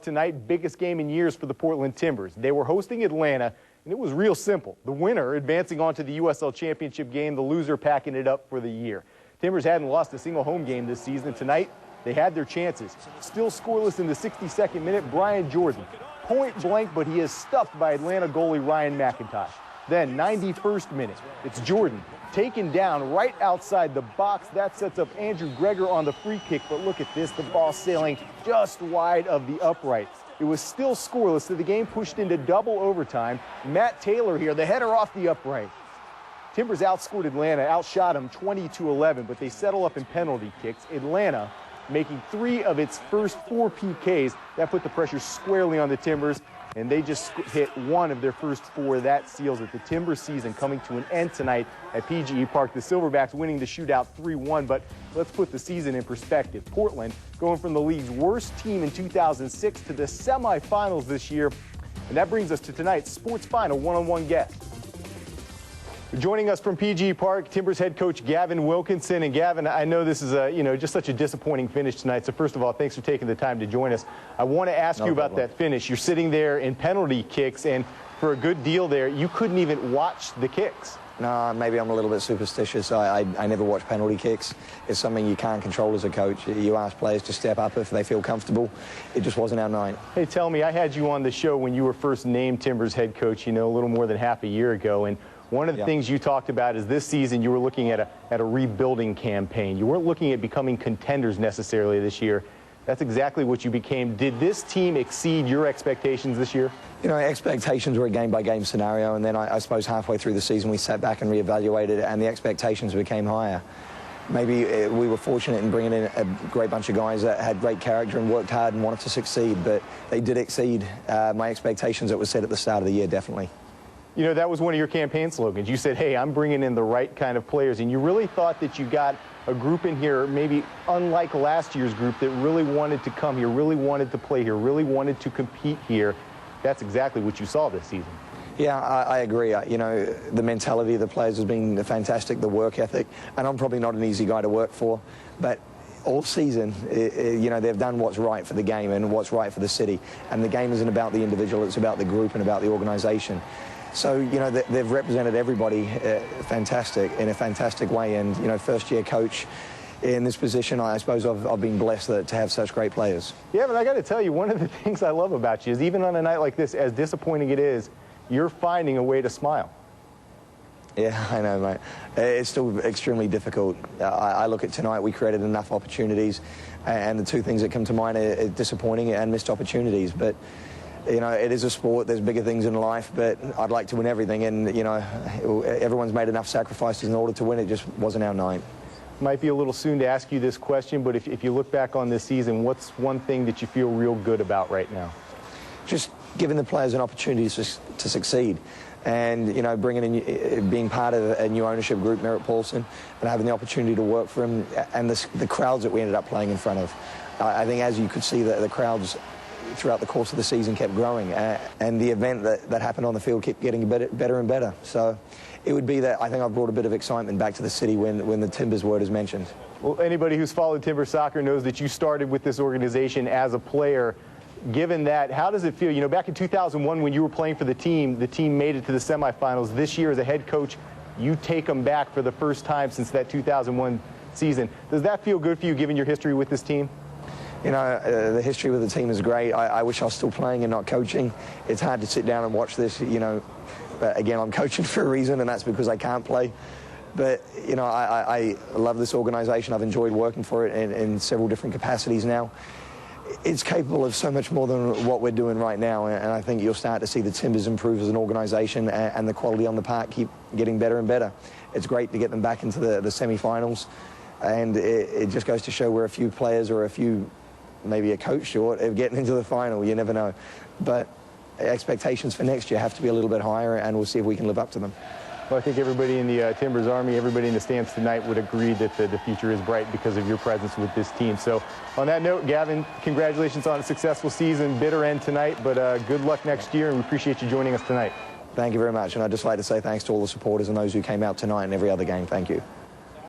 tonight, biggest game in years for the Portland Timbers. They were hosting Atlanta, and it was real simple. The winner advancing on to the USL Championship game, the loser packing it up for the year. Timbers hadn't lost a single home game this season. Tonight, they had their chances. Still scoreless in the 62nd minute, Brian Jordan. Point blank, but he is stuffed by Atlanta goalie Ryan McIntosh. Then, 91st minute, it's Jordan taken down right outside the box. That sets up Andrew Greger on the free kick, but look at this, the ball sailing just wide of the upright. It was still scoreless, so the game pushed into double overtime. Matt Taylor here, the header off the upright. Timbers outscored Atlanta, outshot them 20-11, but they settle up in penalty kicks. Atlanta making 3 of its first 4 PKs. That put the pressure squarely on the Timbers, and they just hit 1 of their first 4. That seals it. The Timbers season coming to an end tonight at PGE Park. The Silverbacks winning the shootout 3-1, but let's put the season in perspective. Portland going from the league's worst team in 2006 to the semifinals this year, and that brings us to tonight's Sports Final one-on-one guest. Joining us from PG Park, Timbers head coach Gavin Wilkinson. And Gavin, I know this is just such a disappointing finish tonight. So first of all, thanks for taking the time to join us. I want to ask you about that finish. You're sitting there in penalty kicks, and for a good deal there, you couldn't even watch the kicks. No, maybe I'm a little bit superstitious. I never watch penalty kicks. It's something you can't control as a coach. You ask players to step up if they feel comfortable. It just wasn't our night. Hey, tell me, I had you on the show when you were first named Timbers head coach, a little more than half a year ago, and one of the things you talked about is this season you were looking at a rebuilding campaign. You weren't looking at becoming contenders necessarily this year. That's exactly what you became. Did this team exceed your expectations this year? Expectations were a game-by-game scenario, and then I suppose halfway through the season we sat back and reevaluated, and the expectations became higher. Maybe we were fortunate in bringing in a great bunch of guys that had great character and worked hard and wanted to succeed, but they did exceed my expectations that was set at the start of the year, definitely. That was one of your campaign slogans. You said, hey, I'm bringing in the right kind of players, and you really thought that you got a group in here, maybe unlike last year's group, that really wanted to come here, really wanted to play here, really wanted to compete here. That's exactly what you saw this season. Yeah, I agree. The mentality of the players has been fantastic, the work ethic, and I'm probably not an easy guy to work for, but all season, they've done what's right for the game and what's right for the city, and the game isn't about the individual, it's about the group and about the organization. So, they've represented everybody in a fantastic way, and, first-year coach in this position, I suppose I've been blessed to have such great players. Yeah, but I got to tell you, one of the things I love about you is even on a night like this, as disappointing it is, you're finding a way to smile. Yeah, I know, mate. It's still extremely difficult. I look at tonight, we created enough opportunities, and the 2 things that come to mind are disappointing and missed opportunities. But it is a sport, there's bigger things in life, but I'd like to win everything, and, everyone's made enough sacrifices in order to win. It just wasn't our night. Might be a little soon to ask you this question, but if you look back on this season, what's one thing that you feel real good about right now? Just giving the players an opportunity to succeed, and, bringing in, being part of a new ownership group, Merritt Paulson, and having the opportunity to work for him, and the crowds that we ended up playing in front of. I think, as you could see, the crowds throughout the course of the season kept growing, and the event that happened on the field kept getting better and better. So it would be that I think I've brought a bit of excitement back to the city when the Timbers word is mentioned. Well, anybody who's followed Timbers soccer knows that you started with this organization as a player. Given that, how does it feel? Back in 2001 when you were playing for the team made it to the semifinals. This year as a head coach, you take them back for the first time since that 2001 season. Does that feel good for you given your history with this team? The history with the team is great. I wish I was still playing and not coaching. It's hard to sit down and watch this, but again, I'm coaching for a reason, and that's because I can't play. But, I love this organization. I've enjoyed working for it in several different capacities now. It's capable of so much more than what we're doing right now, and I think you'll start to see the Timbers improve as an organization, and the quality on the park keep getting better and better. It's great to get them back into the semi-finals, and it just goes to show we're a few players or maybe a coach short of getting into the final. You never know. But expectations for next year have to be a little bit higher, and we'll see if we can live up to them. Well, I think everybody in the Timbers Army, everybody in the stands tonight would agree that the future is bright because of your presence with this team. So on that note, Gavin, congratulations on a successful season. Bitter end tonight, but good luck next year, and we appreciate you joining us tonight. Thank you very much, and I'd just like to say thanks to all the supporters and those who came out tonight and every other game. Thank you.